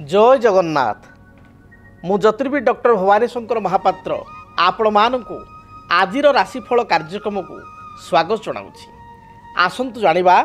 जय जगन्नाथ। मु ज्योतिर्विद डॉक्टर भवानी शंकर महापात्र आपण मानकु आजिर राशिफल कार्यक्रम को स्वागत जनाऊँगी। आसंतु जानिबा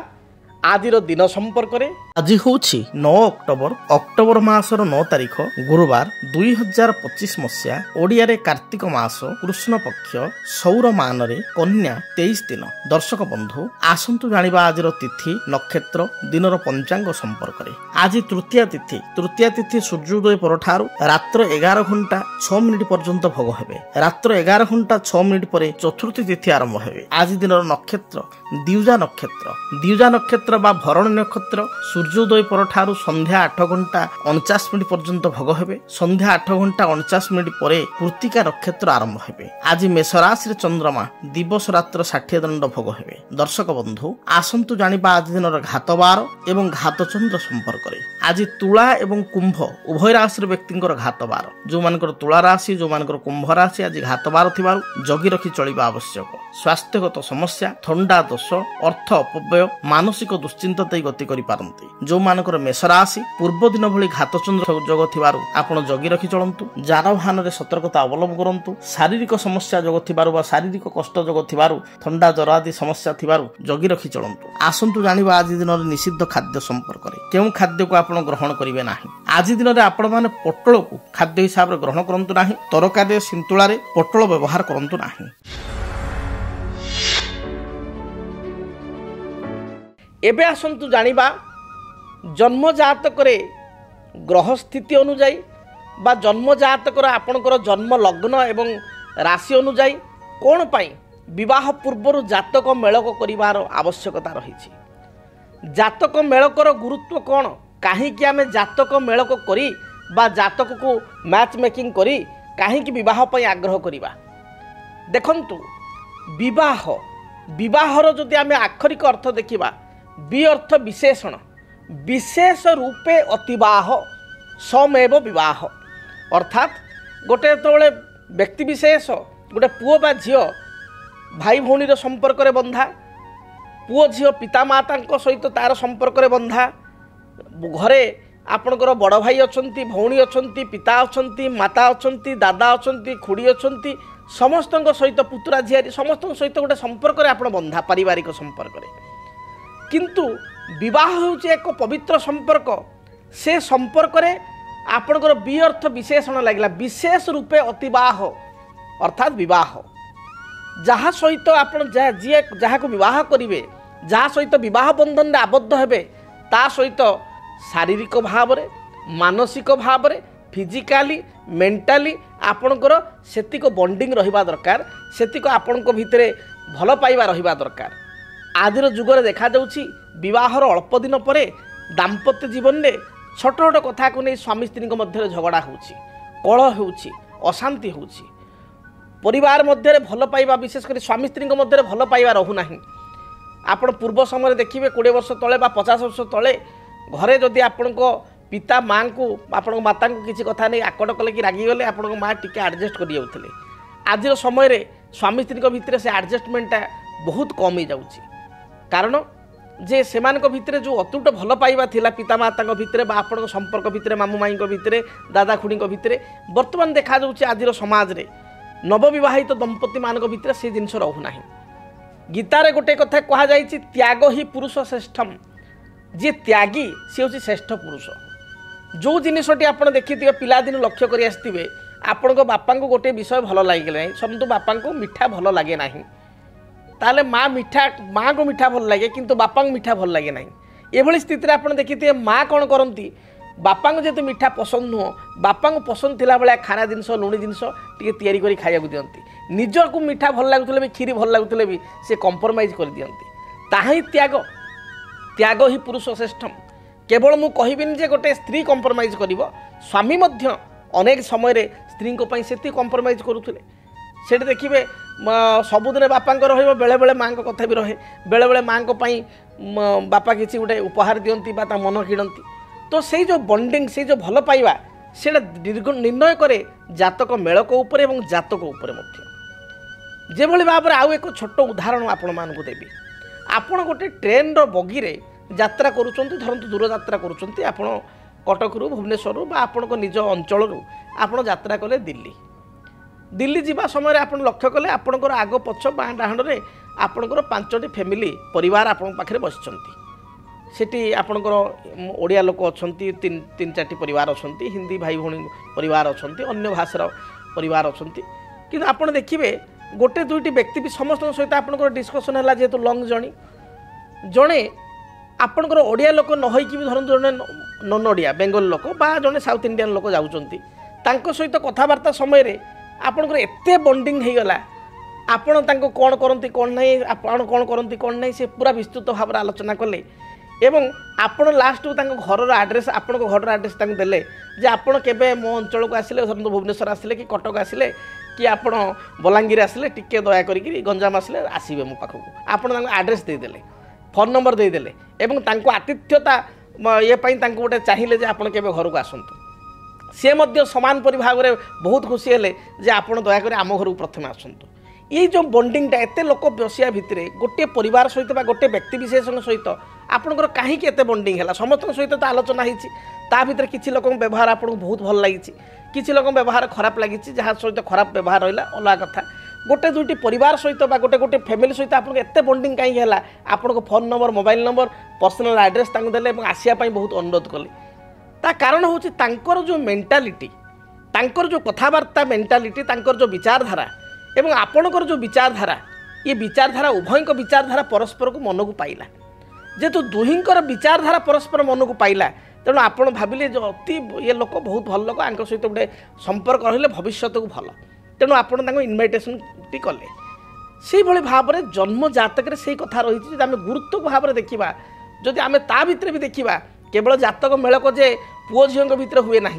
आदिर दिन संपर्क में। आज हूँ 9 अक्टोबर अक्टोबर मासर 9 तारिख गुरुवार 2025 मसीहा ओडिया रे कार्तिक मास कृष्ण पक्ष सौर मान रे कन्या 23 दिन। दर्शक बंधु आसंतु जानिबा आजिर तिथि नक्षत्र दिनर पंचांग संपर्क में। आज तृतीया तिथि सूर्योदय परठारु रात्र 11 घंटा 6 मिनिट पर्यंत भोग हेबे। रात्र 11 घंटा 6 मिनिट पर चतुर्थी तिथि आरंभ हेबे। आज दिनर नक्षत्र द्विजा नक्षत्र बा भरण नक्षत्र सूर्योदय परठारु संध्या 8 घंटा 49 मिनिट पर्यंत भोग हेबे। संध्या 8 घंटा 49 मिनिट पर कृत्तिका नक्षत्र आरंभ हेबे। आज मेष राशि रे चंद्रमा दिवस रात्र 60 दंड भोग हेबे। दर्शक बंधु आसंतु जानिबा आज दिनर घातबार एवं घातचंद्र संपर्क रे। आज तुला एवं कुंभ उभय राशि व्यक्तिंकर घातबार। जो मानकर तुला राशि जो मानकर कुंभ राशि आज घातबार थिबारु जगी रखी चलिबा आवश्यक। स्वास्थ्यगत समस्या थंडा दोष अर्थ अपव्यय मानसिक दुश्चिंता गति करि पारंती। जो मानकर मेष राशि पूर्व दिन भली घातचंद्र जोग थिबारु आपण जगी रखी चलंतु। जानवाहन रे सतर्कता अवलंबन करंतु। शारीरिक समस्या जोग थिबारु बा शारीरिक कष्ट जोग थिबारु थंडा ज्वर आदि समस्या थिबारु जगी रखी चलंतु। आसंतु जानिबा आज दिन रे निषिद्ध खाद्य संपर्क रे। केउ खाद्य को आपण ग्रहण करिवे नाही। आज दिन रे आपण माने पोटल को खाद्य हिसाब रे ग्रहण करंतु नाही। तरकारी सिंतुळा रे पोटल व्यवहार करंतु नाही। एबे आसंतु जानिबा जन्म जातक ग्रह स्थिति अनुजाई बा जन्म जातक आपणकर जन्म लग्न एवं राशि अनुजाई कौन पाई विवाह पूर्वर जातक मेलक करिवार आवश्यकता रही। जातक मेलकर गुरुत्व कौन कहीं आमे जातक मेलक करी बा जातक को मैच मेकिंग करी कहीं विवाह पाई आग्रह करिबा। देखंतु विवाहर जदि आमे आखरिक अर्थ देखिबा बि अर्थ विशेषण विशेष रूपे अतिवाह समेव विवाह अर्थात गोटे तोले व्यक्ति विशेष गोटे पुओ बा झियो भाई भौणी संपर्क रे बंधा पुओ झियो पिता माता सहित तार संपर्क रे बंधा घरे आपणकर बड़ भाई अछंती भौणी अछंती पिता अछंती माता अछंती दादा अछंती खुड़ी अछंती समस्त सहित पुतुरा झियारी समस्त सहित गोटे संपर्क रे आपण बंधा पारिवारिक संपर्क रे। किंतु विवाह होउचे एक पवित्र संपर्क। से संपर्क रे आपणकर बि अर्थ विशेषण लागला विशेष रूपे अतिवाह अर्थात विवाह जहा सहित आपण जहा को विवाह करिवे जहा सहित विवाह बंधन रे आबद्ध हेबे ता सहित शारीरिक भाव रे मानसिक भाव रे फिजिकली मेंटली आपणकर सेतिको बॉन्डिंग रहिबा दरकार सेतिको आपणक भितरे भल पाइबा रहिबा दरकार। आदिर जुगरे देखा जाउछि विवाहर अल्प दिन परे दाम्पत्य जीवन में छोट छोट कथा को नहीं स्वामी स्त्री मध्य झगड़ा होउछि कलह होउछि अशांति होउछि परिवार मध्य भल पाइबा विशेष कर स्वामी स्त्री मध्य भल पाइबा रहू नाही। आपण पूर्व समय देखिए 20 वर्ष तले बा 50 वर्ष तले घरे जदि आपण पिता माँ को आपण माता को किसी कथा नहीं आकट कले कि रागी गले आपण माँ टिके एडजस्ट कर जाउथिले। आजिर समय रे स्वामी स्त्री भितर से एडजस्टमेंटा बहुत कम हो जाउछि कारण जे सेमानक भितरे जो अतुट भल पाइबा थिला पिता माता भितरे बा आपण संपर्क भितरे मामू माई भितरे दादा खुड़ी भितरे वर्तमान देखा जाउछि आजिर समाज रे नवविवाहित दंपति मानक भितरे से जिनस रहू नाही। गीतारे गोटे कथा कहा जाइछि त्याग ही पुरुष श्रेष्ठम जे त्यागी से होछि श्रेष्ठ पुरुष। जो जिनिसटी आपण देखिथिबे पिलादिन लक्ष्य करि आस्थिबे आपण बापा को गोटे विषय भल लागिले समतु बापा को मिठा भल लागे नाही ताले माँ को मिठा भल लगे किंतु बापा को मिठा भल लगे ना। एभली स्थिति रे आपण देखिथिबे माँ कौन करती बापा को जेतु मिठा पसंद नुह बापा को पसंद थिला बेले खाना जिनस लुणी जिनस टिके तैयारी करी खाइया दियंती निज को मिठा भल लागुतले भी खीरी भल लागुतले भी से कंप्रोमाइज कर दियंती ताही त्याग ही पुरुष श्रेष्ठम। केवल मु कहिबिन जे गोटे स्त्री कंप्रोमाइज करिवो स्वामी मध्य अनेक समय रे स्त्री को पई सेति कंप्रोमाइज करूथले सेठी देखिए सबुदिन बापा रही बेले बेले माँ को कथा भी रहे बेले बेले माँ को पाई बापा किसी गोटे उपहार दियंती बा मन किणती तो से जो बॉन्डिंग से जो भल पाइबा से निर्णय करे जातक मेलक उपर एवं जातक उपर मध्य। जेभली भाव में आउ एक छोट उदाहरण आपण मानकु देबी। आपण गोटे ट्रेन रो बगी रे यात्रा करूचंती धरंतु दूर यात्रा करूचंती आपण कटकरू भुवनेश्वर बा आपण निज अंचल आपण यात्रा कले दिल्ली दिल्ली जीवा समय आप लक्ष्य कले आपणकर आग पछ बाँ डाणे आपणकर 5टी फैमिली परिवार आपण पाखे बसिଛନ୍ତି सेठी आपणकर ओडिया लोक अच्छा तीन 4टी परिवार अच्छा हिंदी भाई भौणी परिवार अच्छा अन्य भाषार परिवार अच्छा कि आप देखिए गोटे दुईटी व्यक्ति भी समस्त सहित आपणकर डिस्कसन है जेहेतु लंग जर्नी जड़े आपणकर ओडिया लोक नई भी धरत जड़े नन ओडिया बेंगल लोक बा जड़े साउथ इंडियन लोक जाऊँच सहित कथबार्ता समय आपणकर एते बॉन्डिंग हो गला आपण तांको कौन करती कौन नहीं आपण कौन करती कौन नहीं से पूरा विस्तृत भाव में आलोचना कले एवं आपण लास्ट घर आड्रेस आपण घर आड्रेस देले जे आपण केबे मो अंचल को आसिले भुवनेश्वर आसिले कि कटक आसिले कि आपण बलांगीर आसिले टिके दया करी गंजाम आसिले आसबे मो पाखक आपण आड्रेस देदेले फोन नंबर देदेले एवं तांको आतिथ्यता ये गोटे चाहिए जे आपण केबे घर को आसंतु सी मध्य समान परि भाग में बहुत खुशी हेले जे आपण दयाकोरी आम घर को प्रथम आसंतु ये जो बॉन्डिंगटा एते लोक बसिया भितर गोटे परिवार सहित बा गोटे व्यक्ति विशेष सहित आपणकर कहीं एते बॉन्डिंग है समस्त सहित तो आलोचना होती ता भीतर किसी लोक व्यवहार आपको बहुत भल लगी किसी लोक व्यवहार खराब लगी जहाँ सहित खराब व्यवहार रहा अलग कथा गोटे दुईटी परिवार सहित बा गोटे गोटे फैमिली सहित आपको एते बॉन्डिंग कहीं है आपको phone number mobile number personal address देले आसापी बहुत अनुरोध कले ता कारण हूँ जो मेंटालिटी जो कथबार्ता मेंटालिटी जो विचारधारा एवं आपणकर जो विचारधारा ये विचारधारा उभय विचारधारा परस्पर को मन को पाइला जेहेतु दुहींकर विचारधारा परस्पर मन को पाइला तेणु आपण भाविले जो अति ये लोक बहुत भल लोक आंक सहित गोटे संपर्क रहिले भविष्य को भल तेणु आपण इनविटेशन टी कले से भली भाव में जन्म जातक से कथा रही आम गुरुत्व भाव में देखा जदि आम ता भीतर भी देखा केवल जातक मेलक जे पुओ झील भितर हुए ना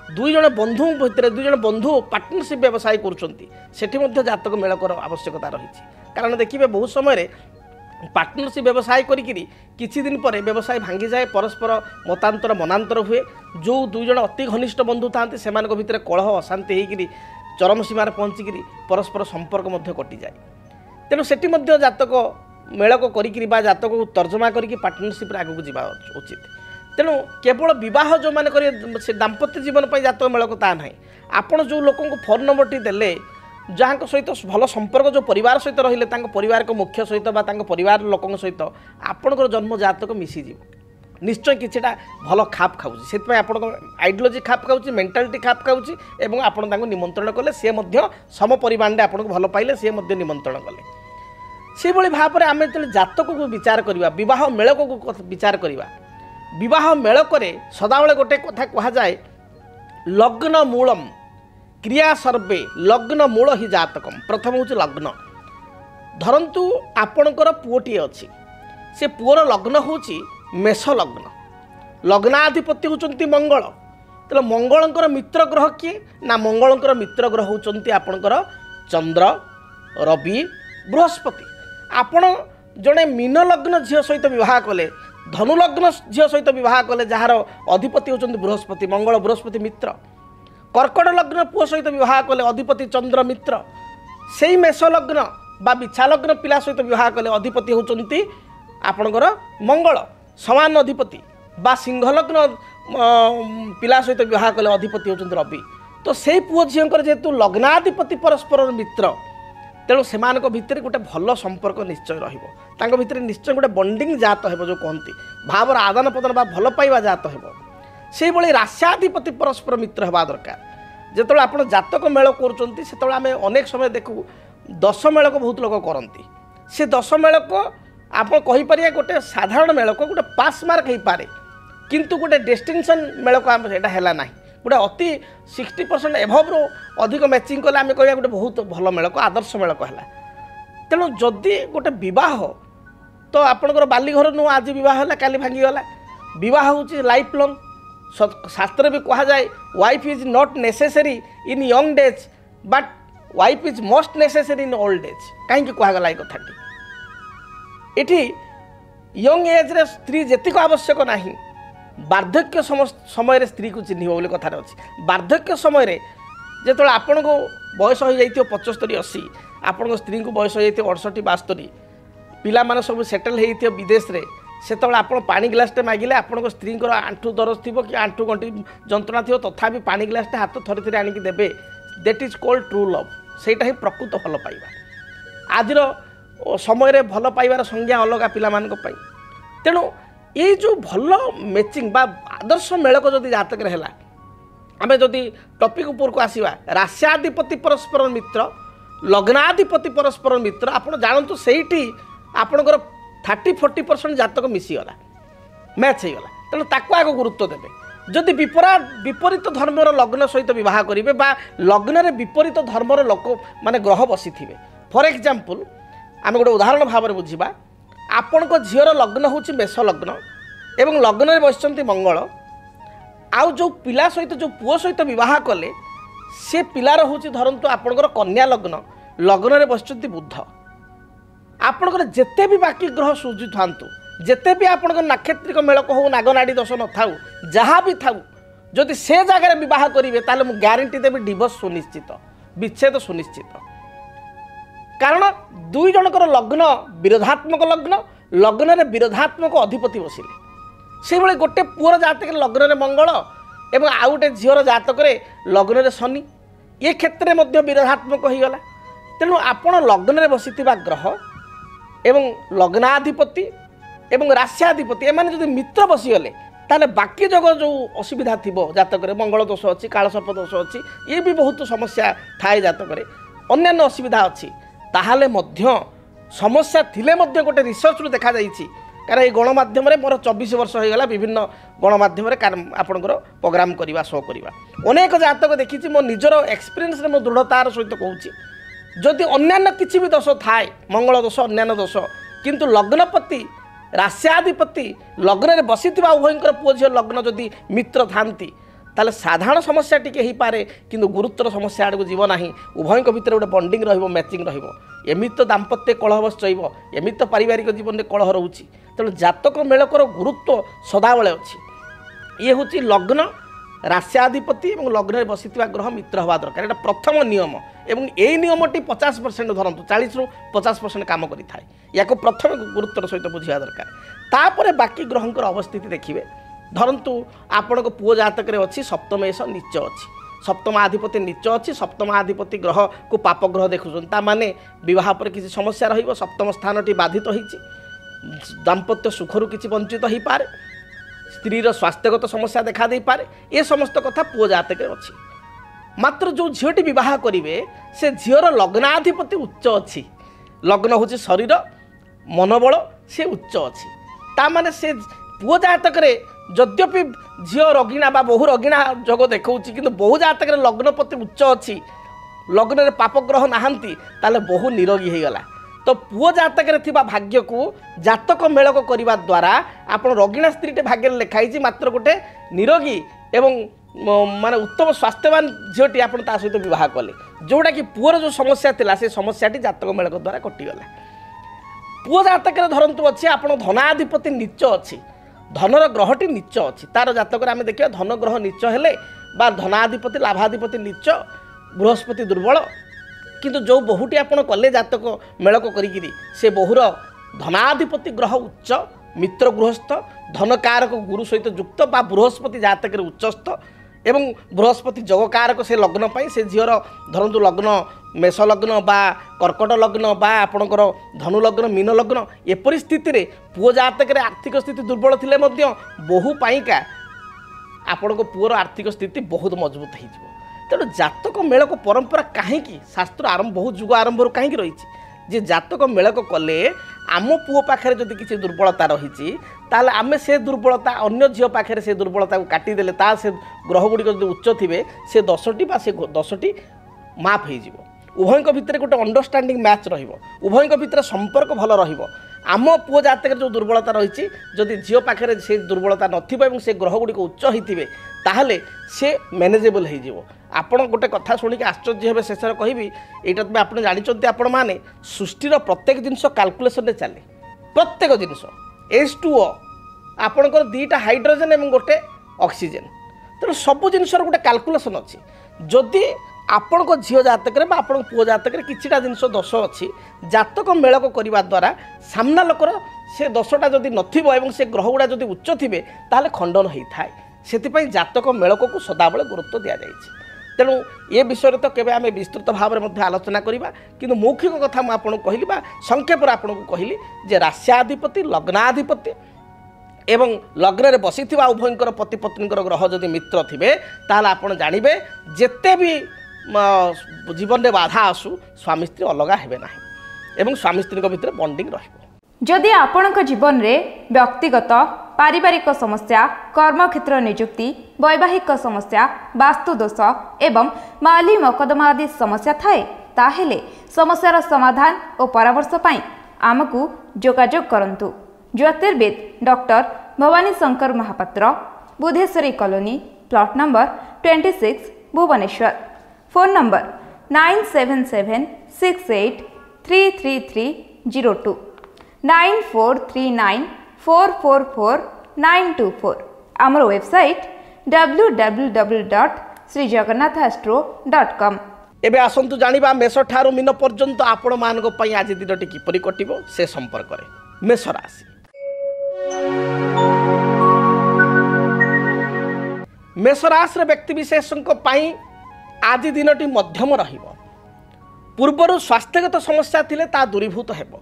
दुई जन बंधु भितर दुई जन बंधु पार्टनरशिप व्यवसाय कर जातक मेलकर आवश्यकता रही कारण देखिए बहुत समय पार्टनरशिप व्यवसाय करी किछि दिन पर व्यवसाय भांगी जाए परस्पर मतांतर मनांतर हुए जो दुई जन अति घनिष्ठ बंधु था से भितर कलह अशांति होकर चरम सीमार पहुँचिकी परस्पर संपर्क कटि जाए तेणु सेठी जातक मेलक कर जातक को तर्जमा करके पार्टनरशिप आगू जावा उचित तेणु केवल बह जो मैंने करेंगे दाम्पत्य जीवन पर जातक मेलक ता ना आपण जो लोक फोन नंबर टी देले जहाँ सहित भल संपर्क जो परिवार सहित रहिले परिवार को मुख्य सहित परिवार लोक सहित आपणकर जन्म जातक मिसीज निश्चय किछिटा भल खाप खाऊँच से आप आइडियोलोजी खाप खाऊँच मेंटालिटी खाप खाऊँच एवं आपण निमंत्रण कले सी सम परिमाण आपको भल पाइले सी निमंत्रण कले से भाव में आम जो जातक को विचार करवा विवाह मेलक को विचार करवा विवाह मेलक सदाबले गोटे कथा कहुए लग्न मूलम क्रिया सर्वे लग्न मूल ही जातकम प्रथम हूँ लग्न धरतु आपणकर पुओटी अच्छी से पुओर लग्न हूँ मेष लग्न लग्नाधिपति होती मंगल तो मंगलंकर मित्र ग्रह किए ना मंगलंकर मित्र ग्रह होती आपणकर चंद्र रवि बृहस्पति आपण जड़े मीन लग्न झील सहित विवाह कले धनु लग्न झील सहित विवाह कले जार अधिपति होती बृहस्पति मंगल बृहस्पति मित्र कर्कट लग्न पुओ सहित विवाह कले अधिपति चंद्र मित्र से मेष लग्न बा बिछा लग्न पिला सहित विवाह कले अधिपति होती आपणकर मंगल समान अधिपति बा सिंह लग्न पिला सहित विवाह कले अधिपति होती रवि तो से पुओ झील जेहेतु लग्नाधिपति परस्पर मित्र तेणु से भितर गोटे भल संपर्क निश्चय रही निश्चय गोटे बॉन्डिंग जात हो जो कहती भावर आदान प्रदान बा भल पाइबा जात हो से रास्याधिपति परस्पर मित्र हवा दरकार जिते आप जातक मेल कर अनेक समय देखू दश मेलक बहुत लोग करती से दश मेलक आप कहीपर गोटे साधारण मेलक गोटे पास मार्क हो पारे किंतु गोटे डेस्टिनेशन मेलक आम है ना गोटे अति 60% एभव अधिक मैचिंग कले आम कह गोटे बहुत भल मेलक आदर्श मेलक है तेणु जदि गोटे बह तो आपंकर बालीघर नुह आज बह काली भांगीगला बह हूँ लाइफ लंग शास्त्र भी कह जाए wife is not necessary in young days but wife is most necessary in old age कहीं कहगला ये कथाटी ये यंग एज रे स्त्री जेतिक आवश्यक नहीं वार्धक्य समय स्त्री को चिन्ह बोली कथार अच्छी वार्धक्य समय जो आपण को बयस हो जाइए 75-80 आपण स्त्री को बयस हो जाइए 68-72 पिला सब सेटल हो विदेश रे ସେତେବେଳେ ଆପଣ ପାଣି ଗ୍ଲାସଟେ ମାଗିଲେ ଆପଣଙ୍କ ସ୍ତ୍ରୀଙ୍କର ଆଣ୍ଠୁ ଦରଜ ଥିବ କି ଆଣ୍ଠୁ ଗଣ୍ଠି ଯନ୍ତ୍ରଣା ଥିବ, ତଥାପି ପାଣି ଗ୍ଲାସଟେ ହାତ ଥରେ ଥରେ ଆଣିକି ଦେବେ। That is called true love. ସେଇଟା ହିଁ ପ୍ରକୃତ ଭଲ ପାଇବା। ଆଜିର ସମୟରେ ଭଲ ପାଇବାର ସଂଜ୍ଞା ଅଲଗା ପିଲାମାନଙ୍କ ପାଇଁ। ତେଣୁ ଏଇ ଯେଉଁ ଭଲ ମ୍ୟାଚିଂ ବା ଆଦର୍ଶ ମେଳକ ଯଦି ଜାତକରେ ହେଲା, ଆମେ ଯଦି ଟପିକ୍ ଉପରକୁ ଆସିବା, ରାଶ୍ୟାଧିପତି ପରସ୍ପର ମିତ୍ର, ଲଗ୍ନାଧିପତି ପରସ୍ପର ମିତ୍ର, ଆପଣ ଜାଣନ୍ତୁ ସେଇଠି ଆପଣଙ୍କର 30-40% ଜାତକ ମିଶିଗଲା, ମ୍ୟାଚ୍ ହେଇଗଲା। ତେଣୁ ତାକୁ ଆଗ ଗୁରୁତ୍ୱ ଦେବେ। ଯଦି ବିପରୀତ ଧର୍ମର ଲଗ୍ନ ସହିତ ବିବାହ କରିବେ ବା ଲଗ୍ନରେ ବିପରୀତ ଧର୍ମର ଲୋକ ମାନେ ଗ୍ରହ ବସିଥିବେ, ଫର୍ ଏକ୍ଜାମ୍ପଲ୍ ଆମେ ଗୋଟେ ଉଦାହରଣ ଭାବରେ ବୁଝିବା, ଆପଣଙ୍କ ଝିଅର ଲଗ୍ନ ହେଉଛି ମେଷ ଲଗ୍ନ ଏବଂ ଲଗ୍ନରେ ବସିଛନ୍ତି ମଙ୍ଗଳ, ଆଉ ଯେଉଁ ପିଲା ସହିତ ଯେଉଁ ପୁଅ ସହିତ ବିବାହ କଲେ ସେ ପିଲାର ହେଉଛି ଧରନ୍ତୁ ଆପଣଙ୍କର କନ୍ୟା ଲଗ୍ନ, ଲଗ୍ନରେ ବସିଛନ୍ତି ବୁଧ। ଆପଣଙ୍କର ଯେତେ ବି ବାକି ଗ୍ରହ ସୁଝୁଥାନ୍ତୁ, ଯେତେ ବି ଆପଣଙ୍କର ନାକ୍ଷତ୍ରିକ ମେଳକ ହେଉ, ନାଗନାଡ଼ି ଦୋଷ ନଥାଉ, ଯାହା ବି ଥାଉ, ଯଦି ସେ ଜାଗାରେ ବିବାହ କରିବେ ତାହେଲେ ମୁଁ ଗ୍ୟାରେଣ୍ଟି ଦେବି ଡିଭୋର୍ସ ସୁନିଶ୍ଚିତ, ବିଚ୍ଛେଦ ସୁନିଶ୍ଚିତ। କାରଣ ଦୁଇ ଜଣଙ୍କର ଲଗ୍ନ ବିରୋଧାତ୍ମକ ଲଗ୍ନ, ଲଗ୍ନରେ ବିରୋଧାତ୍ମକ ଅଧିପତି ବସିଲେ। ସେଇଭଳି ଗୋଟେ ପୁଅର ଜାତକରେ ଲଗ୍ନରେ ମଙ୍ଗଳ ଏବଂ ଆଉ ଗୋଟେ ଝିଅର ଜାତକରେ ଲଗ୍ନରେ ଶନି, ଏ କ୍ଷେତ୍ରରେ ମଧ୍ୟ ବିରୋଧାତ୍ମକ ହୋଇଗଲା। ତେଣୁ ଆପଣ ଲଗ୍ନରେ ବସିଥିବା ଗ୍ରହ ଏବଂ ଲଗ୍ନାଧିପତି ଏବଂ ରାଶ୍ୟାଧିପତି ଏମାନେ ଯଦି ମିତ୍ର ବସିଗଲେ ତାହେଲେ ବାକି ଜଗ ଯେଉଁ ଅସୁବିଧା ଥିବ ଜାତକରେ, ମଙ୍ଗଳ ଦୋଷ ଅଛି, କାଳସର୍ପ ଦୋଷ ଅଛି, ଇଏ ବି ବହୁତ ସମସ୍ୟା ଥାଏ ଜାତକରେ, ଅନ୍ୟାନ୍ୟ ଅସୁବିଧା ଅଛି, ତାହେଲେ ମଧ୍ୟ ସମସ୍ୟା ଥିଲେ ମଧ୍ୟ ଗୋଟେ ରିସର୍ଚ୍ଚରୁ ଦେଖାଯାଇଛି। କାରଣ এই ଗଣମାଧ୍ୟମରେ ମୋର 24 ବର୍ଷ ହୋଇଗଲା, ବିଭିନ୍ନ ଗଣମାଧ୍ୟମରେ ଆପଣଙ୍କର ପ୍ରୋଗ୍ରାମ କରିବା, ଶୋ କରିବା, ଅନେକ ଜାତକ ଦେଖିଛି। ମୋ ନିଜର ଏକ୍ସପିରିଏନ୍ସରେ ମୁଁ ଦୃଢ଼ତାର ସହିତ କହୁଛି, ଯଦି ଅନ୍ୟାନ୍ୟ କିଛି ବି ଦୋଷ ଥାଏ, ମଙ୍ଗଳ ଦୋଷ, ଅନ୍ୟାନ୍ୟ ଦୋଷ, କିନ୍ତୁ ଲଗ୍ନପତି ରାଶ୍ୟାଧିପତି ଲଗ୍ନରେ ବସିଥିବା ଉଭୟଙ୍କର ପୁଅ ଝିଅ ଲଗ୍ନ ଯଦି ମିତ୍ର ଥାନ୍ତି ତାହେଲେ ସାଧାରଣ ସମସ୍ୟା ଟିକେ ହେଇପାରେ, କିନ୍ତୁ ଗୁରୁତର ସମସ୍ୟା ଆଡ଼କୁ ଯିବ ନାହିଁ। ଉଭୟଙ୍କ ଭିତରେ ଗୋଟେ ବଣ୍ଡିଂ ରହିବ, ମ୍ୟାଚିଂ ରହିବ। ଏମିତି ତ ଦାମ୍ପତ୍ୟ କଳହ ବସିବ, ଏମିତି ତ ପାରିବାରିକ ଜୀବନରେ କଳହ ରହୁଛି। ତେଣୁ ଜାତକ ମେଳକର ଗୁରୁତ୍ୱ ସଦାବେଳେ ଅଛି। ଇଏ ହେଉଛି ଲଗ୍ନ ରାଶ୍ୟାଧିପତି ଏବଂ ଲଗ୍ନରେ ବସିଥିବା ଗ୍ରହ ମିତ୍ର ହେବା ଦରକାର, ଏଇଟା ପ୍ରଥମ ନିୟମ। ଏବଂ ଏଇ ନିୟମଟି 50% ଧରନ୍ତୁ, 40ରୁ 50% କାମ କରିଥାଏ। ୟାକୁ ପ୍ରଥମେ ଗୁରୁତ୍ୱର ସହିତ ବୁଝିବା ଦରକାର। ତାପରେ ବାକି ଗ୍ରହଙ୍କର ଅବସ୍ଥିତି ଦେଖିବେ। ଧରନ୍ତୁ ଆପଣଙ୍କ ପୁଅ ଜାତକରେ ଅଛି ସପ୍ତମେଶ ନୀଚ ଅଛି, ସପ୍ତମାଧିପତି ନୀଚ ଅଛି, ସପ୍ତମାଧିପତି ଗ୍ରହକୁ ପାପ ଗ୍ରହ ଦେଖୁଛନ୍ତି, ତାମାନେ ବିବାହ ପରେ କିଛି ସମସ୍ୟା ରହିବ, ସପ୍ତମ ସ୍ଥାନଟି ବାଧିତ ହୋଇଛି, ଦାମ୍ପତ୍ୟ ସୁଖରୁ କିଛି ବଞ୍ଚିତ ହୋଇପାରେ, ସ୍ତ୍ରୀର ସ୍ୱାସ୍ଥ୍ୟଗତ ସମସ୍ୟା ଦେଖା ଦେଇପାରେ। ଏ ସମସ୍ତ କଥା ପୁଅ ଜାତକରେ ଅଛି। ମାତ୍ର ଯେଉଁ ଝିଅଟି ବିବାହ କରିବେ ସେ ଝିଅର ଲଗ୍ନାଧିପତି ଉଚ୍ଚ ଅଛି, ଲଗ୍ନ ହେଉଛି ଶରୀର ମନୋବଳ, ସେ ଉଚ୍ଚ ଅଛି। ତାମାନେ ସେ ପୁଅ ଜାତକରେ ଯଦ୍ୟପି ଝିଅ ରଗିଣା ବା ବହୁ ରଗିଣା ଯୋଗ ଦେଖାଉଛି, କିନ୍ତୁ ବହୁ ଜାତକରେ ଲଗ୍ନପତି ଉଚ୍ଚ ଅଛି, ଲଗ୍ନରେ ପାପଗ୍ରହ ନାହାନ୍ତି, ତାହେଲେ ବହୁ ନିରୋଗୀ ହୋଇଗଲା। ତ ପୁଅ ଜାତକରେ ଥିବା ଭାଗ୍ୟକୁ ଜାତକ ମେଳକ କରିବା ଦ୍ୱାରା ଆପଣ ରଗିଣା ସ୍ତ୍ରୀଟେ ଭାଗ୍ୟରେ ଲେଖା ହେଇଛି, ମାତ୍ର ଗୋଟେ ନିରୋଗୀ ଏବଂ ମାନେ ଉତ୍ତମ ସ୍ୱାସ୍ଥ୍ୟବାନ ଝିଅଟି ଆପଣ ତା ସହିତ ବିବାହ କଲେ, ଯେଉଁଟାକି ପୁଅର ଯେଉଁ ସମସ୍ୟା ଥିଲା ସେ ସମସ୍ୟାଟି ଜାତକ ମେଳକ ଦ୍ୱାରା କଟିଗଲା। ପୁଅ ଜାତକରେ ଧରନ୍ତୁ ଅଛି ଆପଣ ଧନାଧିପତି ନୀଚ ଅଛି, ଧନର ଗ୍ରହଟି ନୀଚ ଅଛି, ତାର ଜାତକରେ ଆମେ ଦେଖିବା ଧନ ଗ୍ରହ ନୀଚ ହେଲେ ବା ଧନାଧିପତି ଲାଭାଧିପତି ନୀଚ, ବୃହସ୍ପତି ଦୁର୍ବଳ, କିନ୍ତୁ ଯେଉଁ ବହୁଟି ଆପଣ କଲେ ଜାତକ ମେଳକ କରିକିରି ସେ ବହୁର ଧନାଧିପତି ଗ୍ରହ ଉଚ୍ଚ, ମିତ୍ର ଗୃହସ୍ଥ, ଧନକାରକ ଗୁରୁ ସହିତ ଯୁକ୍ତ ବା ବୃହସ୍ପତି ଜାତକରେ ଉଚ୍ଚସ୍ଥ ଏବଂ ବୃହସ୍ପତି ଯୋଗକାରକ ସେ ଲଗ୍ନ ପାଇଁ, ସେ ଝିଅର ଧରନ୍ତୁ ଲଗ୍ନ ମେଷ ଲଗ୍ନ ବା କର୍କଟ ଲଗ୍ନ ବା ଆପଣଙ୍କର ଧନୁ ଲଗ୍ନ ମୀନ ଲଗ୍ନ, ଏପରି ସ୍ଥିତିରେ ପୁଅ ଜାତକରେ ଆର୍ଥିକ ସ୍ଥିତି ଦୁର୍ବଳ ଥିଲେ ମଧ୍ୟ ବହୁ ପାଇଁକା ଆପଣଙ୍କ ପୁଅର ଆର୍ଥିକ ସ୍ଥିତି ବହୁତ ମଜବୁତ ହୋଇଯିବ। ତେଣୁ ଜାତକ ମେଳକ ପରମ୍ପରା କାହିଁକି ଶାସ୍ତ୍ର ବହୁ ଯୁଗ ଆରମ୍ଭରୁ କାହିଁକି ରହିଛି, ଯେ ଜାତକ ମେଳକ କଲେ ଆମ ପୁଅ ପାଖରେ ଯଦି କିଛି ଦୁର୍ବଳତା ରହିଛି ତାହେଲେ ଆମେ ସେ ଦୁର୍ବଳତା ଅନ୍ୟ ଝିଅ ପାଖରେ ସେ ଦୁର୍ବଳତାକୁ କାଟିଦେଲେ, ତା ସେ ଗ୍ରହଗୁଡ଼ିକ ଯଦି ଉଚ୍ଚ ଥିବେ ସେ ଦୋଷଟି ବା ସେ ଦୋଷଟି ମାଫ୍ ହୋଇଯିବ। ଉଭୟଙ୍କ ଭିତରେ ଗୋଟେ ଅଣ୍ଡରଷ୍ଟାଣ୍ଡିଂ ମ୍ୟାଚ୍ ରହିବ, ଉଭୟଙ୍କ ଭିତରେ ସମ୍ପର୍କ ଭଲ ରହିବ। ଆମ ପୁଅ ଜାତକରେ ଯେଉଁ ଦୁର୍ବଳତା ରହିଛି ଯଦି ଝିଅ ପାଖରେ ସେ ଦୁର୍ବଳତା ନଥିବ ଏବଂ ସେ ଗ୍ରହଗୁଡ଼ିକ ଉଚ୍ଚ ହୋଇଥିବେ ତାହେଲେ ସେ ମ୍ୟାନେଜେବଲ୍ ହୋଇଯିବ। ଆପଣ ଗୋଟେ କଥା ଶୁଣିକି ଆଶ୍ଚର୍ଯ୍ୟ ହେବେ, ଶେଷରେ କହିବି ଏଇଟା ତ ଆପଣ ଜାଣିଛନ୍ତି, ଆପଣମାନେ ସୃଷ୍ଟିର ପ୍ରତ୍ୟେକ ଜିନିଷ କାଲକୁଲେସନରେ ଚାଲେ, ପ୍ରତ୍ୟେକ ଜିନିଷ H2O ଆପଣଙ୍କର ଦୁଇଟା ହାଇଡ୍ରୋଜେନ୍ ଏବଂ ଗୋଟେ ଅକ୍ସିଜେନ୍, ତେଣୁ ସବୁ ଜିନିଷର ଗୋଟେ କାଲକୁଲେସନ୍ ଅଛି। ଯଦି ଆପଣଙ୍କ ଝିଅ ଜାତକରେ ବା ଆପଣଙ୍କ ପୁଅ ଜାତକରେ କିଛିଟା ଜିନିଷ ଦୋଷ ଅଛି, ଜାତକ ମେଳକ କରିବା ଦ୍ୱାରା ସାମ୍ନା ଲୋକର से दोषटा जदि नथिबो एवं से ग्रहगुड़ा जदि उच्च थिबे ताहले खंडन होइथाय सेतिपई जातक मेलक को सदाबले गुरुत्व दिया जायछि। तेणु ये विषय तो केबे आमे विस्तृत भाव में आलोचना करिबा किंतु मौखिक कथा मु आपन कहली बा संक्षेप आपन को कहली जे रास्याधिपति लग्नाधिपति एवं लग्न रे बसिथिबा उभयंकर पति पत्नीकर ग्रह जदि मित्र थिबे ताहले आपन जानिबे जेते भी जीवन रे बाधा आसु स्वामी स्त्री अलगा हेबे नाही एवं स्वामी स्त्री भितर बॉन्डिंग रहिबो। जदि आपणक जीवन रे व्यक्तिगत पारिवारिक समस्या कर्मक्षेत्र नियुक्ति वैवाहिक समस्या वास्तु दोष एवं माली मकदमा आदि समस्या थाए ताहेले समस्यार समाधान और परामर्श पाई आमकु जोगाजोग करंतु। ज्योतिर्वेद doctor Bhawani Shankar Mahapatra Budheswari colony plot number 26 Bhubaneswar. Phone number 9776833302 9439444924। आमर वेबसाइट www.srijagannathastro.com। एबे आसंतु जानिबा मेष ठारू मीन पर्यंत आपण मानक पई आज दिनटी किपरि कटिबो से संपर्क रे। मेष राशि मेष राशि व्यक्ति विशेषक पई आज दिनटी मध्यम रहिबो। पूर्वर स्वास्थ्यगत समस्या थिले ता दूरीभूत हेबो।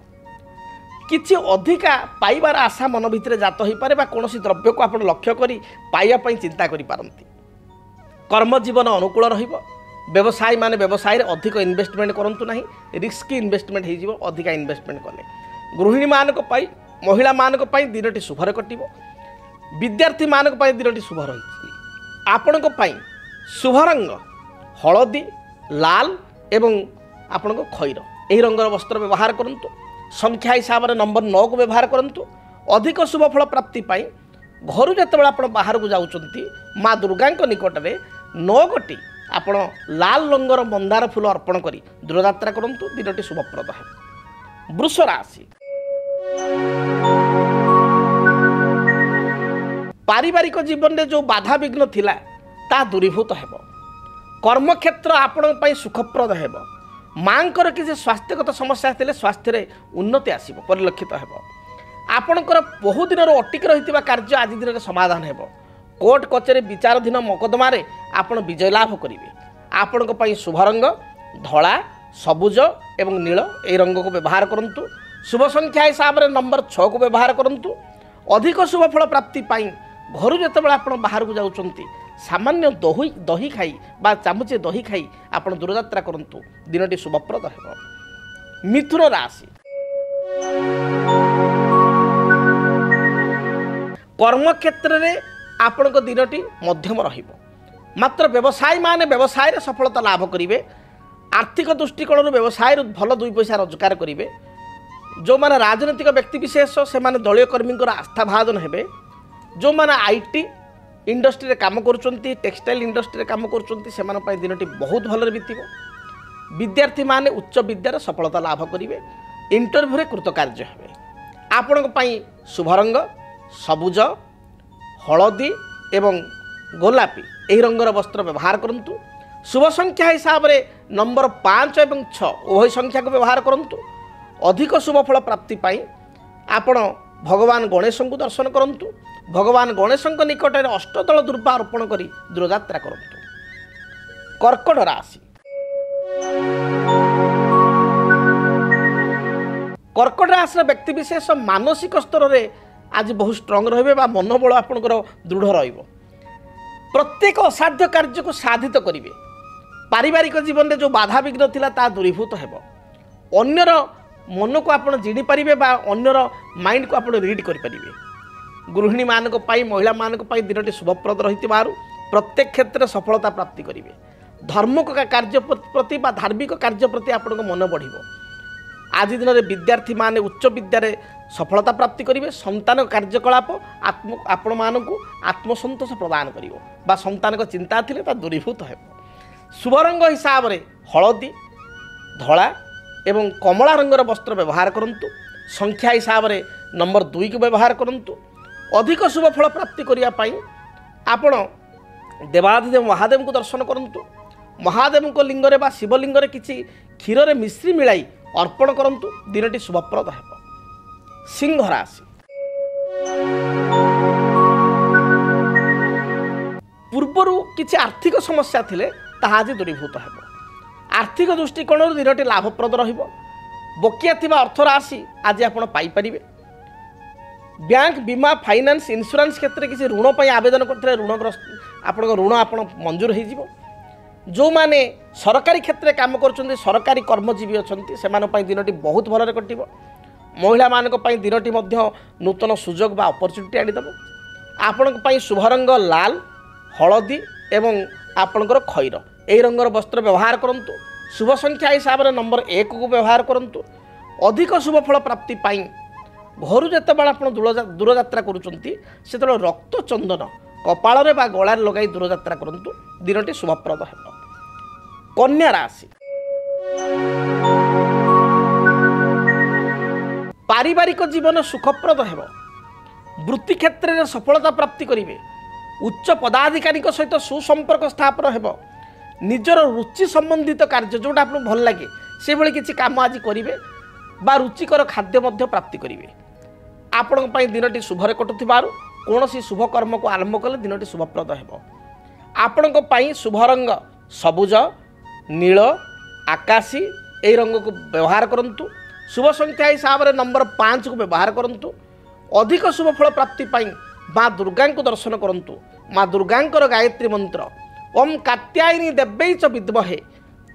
किछि अधिका पाइबार आशा मन भितर जात हो पारे बा कोनोसी द्रव्य को आपण लक्ष्य करी पाइया पई चिंता करि पारंती। कर्म जीवन अनुकूल रहिबो। व्यवसायी माने व्यवसाय रे अधिक इन्वेस्टमेंट करंतु नाही रिस्की इन्वेस्टमेंट हे जीवो अधिका इन्वेस्टमेंट कले। गृहिणी मानक पई महिला मानक पई दिनटी शुभरे कटिबो। विद्यार्थी मानक पई दिनटी शुभ रहिछि। आपणक पई शुभ रंग हलदी लाल एवं आपणक खैर एही रंगर वस्त्र व्यवहार करंतु। संख्या हिसाब से नंबर 9 को व्यवहार करंतु। अधिक शुभ फल प्राप्ति पाई घर जेतेबेला आपण बाहर को जाउचंती माँ दुर्गा निकट में 9 गोटी आपण लाल रंगर मंदार फूल अर्पण करी दूरयात्रा करंतु दिनटी शुभप्रद है। वृष राशि पारिवारिक जीवन में जो बाधा विघ्न थिला ता दूरीभूत हेबो। कर्मक्षेत्र आपण पई सुखप्रद हेबो। मांकर किसी स्वास्थ्यगत समस्या थिले स्वास्थ्य रे उन्नति आसीबो परिलक्षित हेबो। आपणकर बहु दिन अटिक रहितिबा कार्य आज दिन समाधान हेबो। कोर्ट कचेरी विचाराधीन मकदमा रे आपण विजय लाभ करिवे। आपणक पई शुभ रंग धला सबुज एवं नील ए रंग को व्यवहार करंतु। शुभ संख्या हिसाब रे नंबर 6 को व्यवहार करंतु। अधिक शुभ फल प्राप्ति पाई घर जेतेबेला आपण बाहर को जाउचंती सामान्य दही खाई बा चामुचे दही खाई आपण दूरयात्रा करंतु दिनटी शुभप्रद हेबो। मिथुन राशि कर्मक्षेत्र रे आपणक दिनटी मध्यम रहिबो। मात्र व्यवसायी माने व्यवसाय रे सफलता लाभ करिवे। आर्थिक दृष्टिकोण व्यवसाय भल 2 पैसा रोजगार करिवे। जो माने राजनीतिक व्यक्ति विशेष से माने दलीय कर्मी आस्था भाजन हेबे। जो माने आईटी इंडस्ट्री रे काम करुचंती टेक्सटाइल इंडस्ट्री रे काम करुचंती सेमान पई दिनटी बहुत भल बीतिबो। विद्यार्थी माने उच्च विद्यार सफलता लाभ करिवे। इंटरव्यू रे कृतकार्य हेबे। आपणक पई शुभ रंग सबुज हलदी एवं गोलापी एही रंगर वस्त्र व्यवहार करंतु। शुभ संख्या हिसाब रे नंबर 5 एवं 6 उभय संख्या को व्यवहार करंतु। अधिक शुभ फल प्राप्ति पाई आपण भगवान गणेश को दर्शन करंतु। भगवान गणेश निकट में अष्टदल दुर्वा अर्पण करी दूरयात्रा करंतु। कर्कट राशि कर्कट राशि व्यक्ति विशेष मानसिक स्तर में आज बहुत स्ट्रंग रहिबे बा मनोबल आपनकर दृढ़ रहिबो। प्रत्येक असाध्य कार्य को साधित करिवे। पारिवारिक जीवन में जो बाधा विघ्न थिला ता दूरीभूत हेबो। अन्यर मन को आपण जिणी पारिबे बा अन्यर माइंड को आपण रीड करि पारिबे। गृहिणी मानक पाई महिला मानक पाई दिनटी शुभप्रद रहितिबारु प्रत्येक क्षेत्र सफलता प्राप्ति करिवे। धर्म कार्य प्रति बा धार्मिक कार्य प्रति आपण मन बढ़िबो। आज दिन में विद्यार्थी माने उच्च विद्यारे सफलता प्राप्ति करिवे। संतान कार्यकलाप आपण मानकु आत्मसंतोष प्रदान करिवो बा संतान को चिंता थिले ता दूरीभूत हेबो। शुभ रंग हिसाब रे हलदी धला एवं कमला रंगर वस्त्र व्यवहार करंतु। संख्या हिसाब रे नंबर 2 को व्यवहार करंतु। अधिक शुभ फल प्राप्ति करिया पाई आपण देवाधिदेव महादेव को दर्शन करंतु। महादेव को लिंग रे बा शिवलिंग रे किछि क्षीर रे मिश्री मिलाई अर्पण करंतु दिनटी शुभप्रद हेबो। सिंह राशि पूर्वर किसी आर्थिक समस्या थिले ताहा आज दूरीभूत हो। आर्थिक दृष्टिकोण दिनटी लाभप्रद रहिबो। बकिया थिबा अर्थ राशि आज आपण पाई परिबे। बैंक बीमा फाइनान्स इंश्योरेंस क्षेत्र में किसी ऋण पर आवेदन करते ऋणग्रस्त आपण ऋण आप मंजूर हो। जो माने सरकारी क्षेत्र में काम कर सरकारी कर्मजीवी अच्छा से दिनटी बहुत भल कटो। महिला मानक दिनटी नूतन सुजोग बा अपरच्युनिटी आनीदेव। आपण शुभरंग लाल हलदी एवं आपणकर खैर यही रंगर वस्त्र व्यवहार करंतु। शुभ संख्या हिसाब से नंबर 1 को व्यवहार करंतु। अधिक शुभ फल प्राप्ति पाई घर जितेबाला आप दूरयात्रा करुँच रक्त चंदन कपाल बा गलार लगाई दूरयात्रा करंतु। दिनटी शुभप्रद है। कन्या राशि पारिवारिक जीवन सुखप्रद है। वृत्ति क्षेत्र में सफलता प्राप्ति करेंगे। उच्च पदाधिकारी सहित सुसंपर्क स्थापन हो। निजर रुचि संबंधित कार्य जोटा आपको भल लगे से भली किसी काम आज करेंगे बा रुचिकर खाद्य प्राप्ति करेंगे। आपण दिनटी शुभरे कटुथिबारु कौन शुभ कर्म को आरंभ कले दिनटी शुभप्रद है। आपण शुभ रंग सबुज नील आकाशी यही रंग को व्यवहार करंतु। शुभ संख्या हिसाब से नंबर 5 को व्यवहार करंतु। अधिक शुभ फल प्राप्ति पाई माँ दुर्गा को दर्शन करंतु। माँ दुर्गांकर गायत्री मंत्र ओम कात्यायनी देव्यै च विद्महे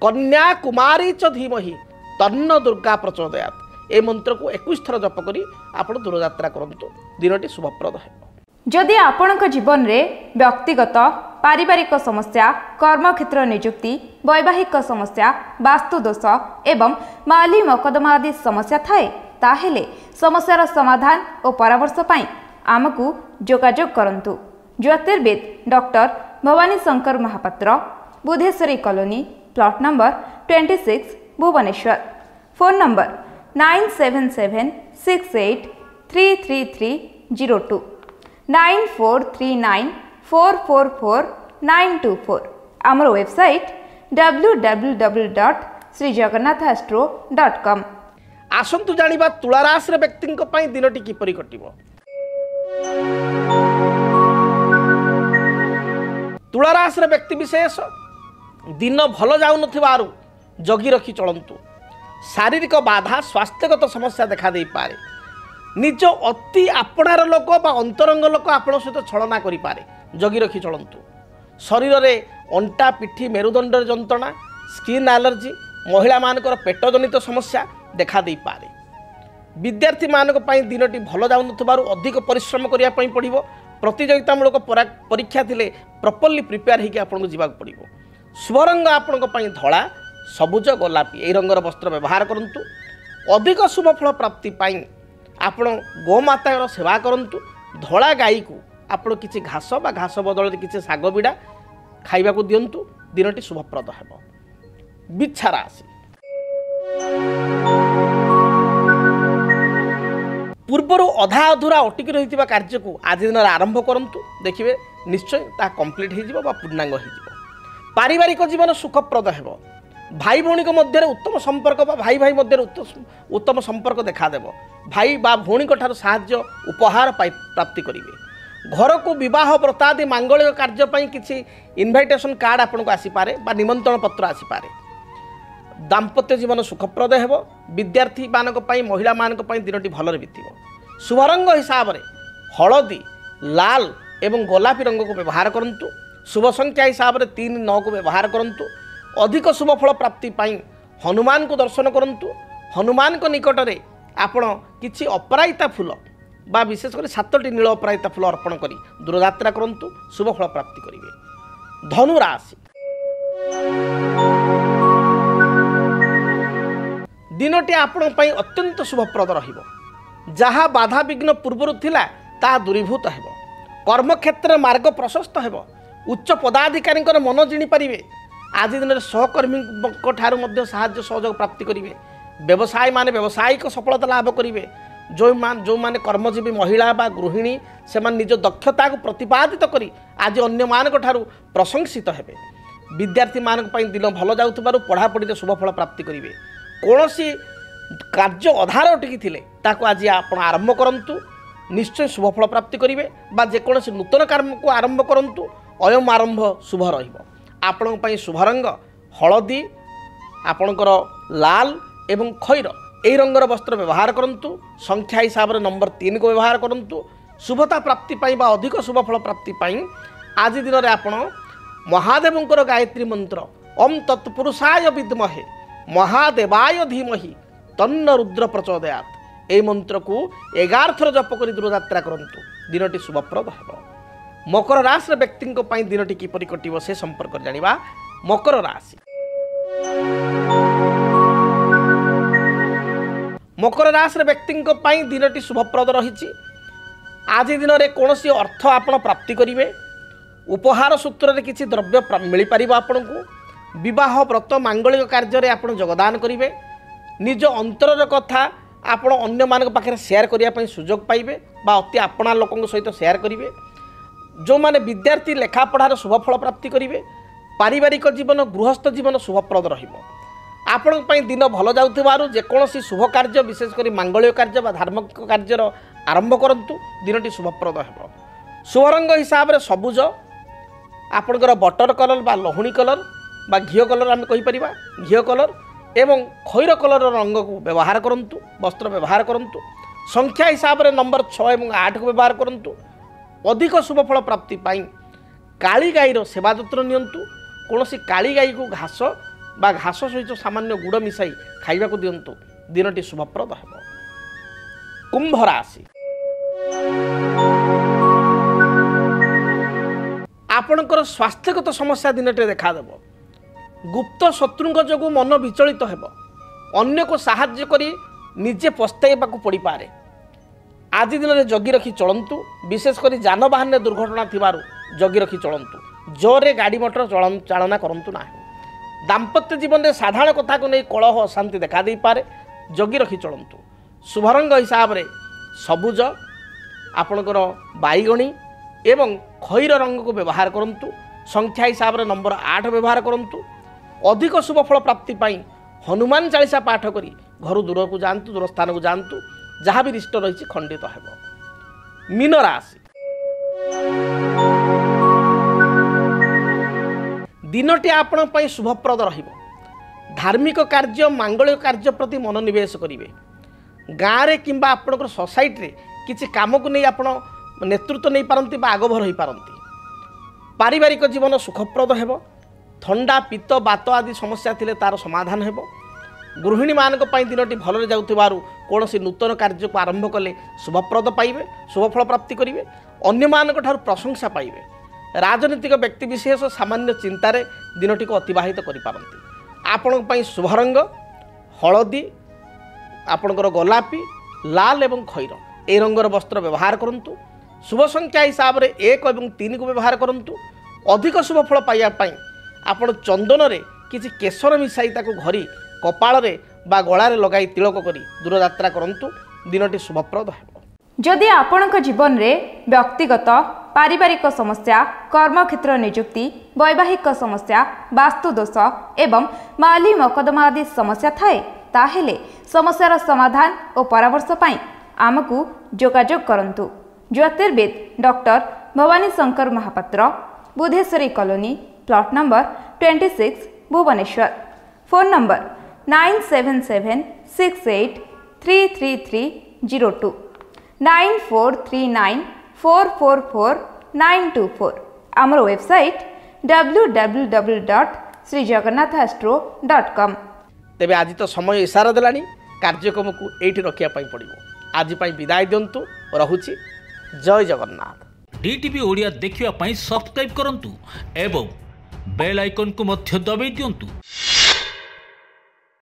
कन्या कुमारी च धीमहि तन्न दुर्गा प्रचोदयात् ए मंत्र को 21 थर जप करी आप दूरयात्रा करंतु। दिनटी शुभप्रद है। जदि आपणक जीवन में व्यक्तिगत पारिवारिक समस्या कर्मक्षेत्र नियुक्ति वैवाहिक समस्या वास्तुदोष एवं माली मकदमा आदि समस्या थाए ताहेले समस्यार समाधान और परामर्श पाई आमको जोगाजोग करंतु। ज्योतिर्विद doctor Bhawani Shankar Mahapatra Budheswari colony plot number 26 Bhubaneswar. Phone number 9776833302 9439444924। आमर वेबसाइट www.srijagannathastro.com। आसंतु जानिबा तुला राशि व्यक्ति दिनटी किपरि कटिबो। तुला राशि व्यक्ति विशेष दिन भल जाऊ नथिबारु जगी रखी चलंतु। शारीरिक बाधा स्वास्थ्यगत समस्या देखा दे पारे। निज अति आपणार लोक बा अंतरंग लोक आपण सहित छलना करि पारे जगी रखी चलंतु। शरीर रे अंटा पिठी मेरुदंड जंत्रणा स्किन एलर्जी महिला मानकर पेट जनित समस्या देखा दे पारे। विद्यार्थी मानक पई दिनटी भल जाऊ नथिबारु अधिक परिश्रम करिया पई पड़िबो। प्रतियोगितामूलक परीक्षा थिले प्रॉपर्ली प्रिपेयर होकर आपको जावाक पड़ो। शुभ रंग आपण धला सबुज गोलापी यही रंगर वस्त्र व्यवहार करंतु। अधिक शुभ फल प्राप्ति पाई आपण गोमातार सेवा करंतु। धला गाई को आपण किसी घास बा घास बदल किसी शाग बिड़ा खाइबा को दियंतु। दिनटी शुभप्रद है। बिच्छा राशि पूर्वर अधा अधूरा अटिकी रही कार्य को आज दिन आरंभ करंतु। देखिए निश्चय ता कंप्लीट हो पूर्णांग हो। पारिवारिक जीवन सुखप्रद है। भाई भौणी मध्य उत्तम संपर्क भाई भाई मध्य उत्तम संपर्क देखा देव। भाई बा भौणी साहाय्य उपहार प्राप्ति करेंगे। घर को विवाह व्रतादि मांगलिक कार्य किसी इनविटेशन कार्ड आपको आसीपे बा निमंत्रण पत्र आसीपे। दाम्पत्य जीवन सुखप्रद है। विद्यार्थी मानक महिला मानक दिनटी भल बीतब। शुभ रंग हिसाब से हलदी लाल एवं गोलापी रंग को व्यवहार करंतु। शुभ संख्या हिसाब से 3 9 को व्यवहार करंतु। अधिक शुभ फल प्राप्ति पाई हनुमान को दर्शन करंतु। हनुमान को निकट में आपण किछि अपराजिता फूल बा विशेषकर 7टी नील अपराजिता फूल अर्पण करी दूरयात्रा करंतु। शुभ फल प्राप्ति करेंगे। धनु राशि दिनटी आपण अत्यंत शुभप्रद रहिबो। जहाँ बाधा विघ्न पूर्वर थिला ता दूरीभूत है। कर्मक्षेत्र मार्ग प्रशस्त है। उच्च पदाधिकारी मन जिणी पारे। आज दिन में सहकर्मी ठारू साहाय्य सहयोग प्राप्ति करेंगे। व्यवसायी माने व्यावसायिक सफलता लाभ करेंगे। जो माने कर्मजीवी महिला बा गृहिणी से निज दक्षता को प्रतिपादित करी आज अन्य मानक ठारू प्रशंसित हेबे। विद्यार्थी मानक दिन भल जाउथबारु पढ़ापढ़ी शुभ फल प्राप्ति करेंगे। कौन सी कार्य अधार अटकी थिले ताको आज आप आरंभ करंतु। निश्चय शुभफल प्राप्ति करेंगे बा जेकोसी नूतन कर्म को आरंभ करूँ अयम आरंभ शुभ रही शुभ रंग हलदी आपणकर लाल एवं खैर यही रंगर वस्त्र व्यवहार करूँ संख्या हिसाब से नंबर 3 को व्यवहार करूँ शुभता प्राप्ति बा अधिक शुभफल प्राप्ति आज दिन में आपण महादेवंकर गायत्री मंत्र ओम तत्पुरुषाय विद्महे महादेवाय धीमहि तन्न रुद्र प्रचोदयात् ए मंत्र को 11 थर जप कर दूरयात्रा करूँ दिनटी शुभप्रद है। मकर राशि व्यक्ति दिनटी किपरि कटिब से संपर्क जानिबा। मकर राशि मकर राशि व्यक्ति दिनटी शुभप्रद रही। आज दिन में कौन अर्थ आपण प्राप्ति करेंगे उपहार सूत्र में किसी द्रव्य मिल पार आपण को विवाह व्रत मांगलिक कार्य आप योगदान करेंगे निज अंतर कथा आपण अन्य मान पाखे शेयर करने सुजोग पाइबे बा अति आपणा लोकों सहित शेयर करेंगे जो माने विद्यार्थी लेखापढ़ार शुभफल प्राप्ति करेंगे पारिवारिक जीवन गृहस्थ जीवन शुभप्रद आपण दिन भल जाऊँ जेकोसी शुभ कार्य विशेषकर मांगलिक कार्य बा धार्मिक कार्य आरंभ करूँ दिनटी शुभप्रद है। शुभ रंग हिसाब से सबुज आपणकर बटर कलर बा लहुणी कलर बा घीओ कलर आम कहीपर घीओ कलर एवं खैर कलर रंग को व्यवहार करूँ वस्त्र व्यवहार करूँ संख्या हिसाब से नंबर 6 और 8 को व्यवहार करूँ अधिक शुभफल प्राप्ति काली गाईर सेवा जत्न नियंतु कौन काली गाई को घास बा घास सहित सामान्य गुड़ मिसाई खाइबा को दियंतु दिनटी शुभप्रद है। कुंभ राशि आपणकर स्वास्थ्यगत समस्या दिनटे देखादेव गुप्त शत्रुओं जो मन विचलित हो अन्य को साहाय्य करी निजे पस्ताइबा पड़ पारे। आज दिन में जगी रखी चलतु विशेषकर जानवाहन दुर्घटना थिबारु जगी रखी चलतु जोरे गाड़ी मोटर चालना करंतु ना। दाम्पत्य जीवन में साधारण कथा को नहीं कलह अशांति देखा दे पारे जगी रखी चलतु। शुभ रंग हिसाब से सबुज आपणकर बैगणी एवं खैर रंग को व्यवहार करूँ संख्या हिसाब से नंबर 8 व्यवहार करूँ अधिक शुभफल प्राप्ति हनुमान चालीसा पाठ करी घर दूर को जातु दूर स्थान को जातु जहाँ भी रिष्ट रही खंडित है। मीन राशि दिनटी आपण शुभप्रद धार्मिक कार्य मांगलिक कार्य प्रति मनोनिवेश करेंगे गाँव में किंबा आपणकर सोसाइटी रे किसी काम को नहीं आप नेतृत्व नहीं पारती आगभर हो पारती। पारिवारिक जीवन सुखप्रद हो थंडा पित्त बात आदि समस्या थिले तार समाधान हो। गृहिणी मानक दिनटी भल जाऊँ कौन नूतन कार्य को आरंभ कले शुभप्रद पाइबे शुभफल प्राप्ति करेंगे अन्य मानक ठार प्रशंसा पाइबे। राजनीतिक व्यक्तिविशेष सामान्य चिंतार दिनटी को अतिबाहित करिपारंती। आपण शुभ रंग हलदी आपणकर गोलापी लाल एवं खैर ए रंगर वस्त्र व्यवहार करूँ। शुभ संख्या हिसाब से 1 और 3 को व्यवहार करूँ। अधिक शुभफल पाइबापी आपण चंदन रे किसी केसर मिसाई ताको घरी कपाल रे बा गलारे लगाई तिलक करी दूरयात्रा करूँ दिनटी शुभप्रद है। जदि आपणक जीवन रे व्यक्तिगत पारिवारिक समस्या कर्मक्षेत्र नियुक्ति वैवाहिक समस्या वास्तुदोष एवं माली मकदमा आदि समस्या थाए ताहेले समस्यार समाधान और परामर्श पाई आमको जोगाजोग करंतु। ज्योतिर्विद doctor Bhawani Shankar Mahapatra Budheswari colony plot number 26 Bhubaneswar. Phone number 9776833302 9439444924। आमर वेबसाइट www.srijagannathastro.com। तेबे आज तो समय इशारा देलानी कार्यक्रम को एठी रखिया पई पड़िबो। आज पई विदाय दियंतु रहुची। जय जगन्नाथ। डीटीवी ओडिया देखिवा पई सब्सक्राइब करंतु एवं बेल आइकन को मध्य दबाई दियंतु।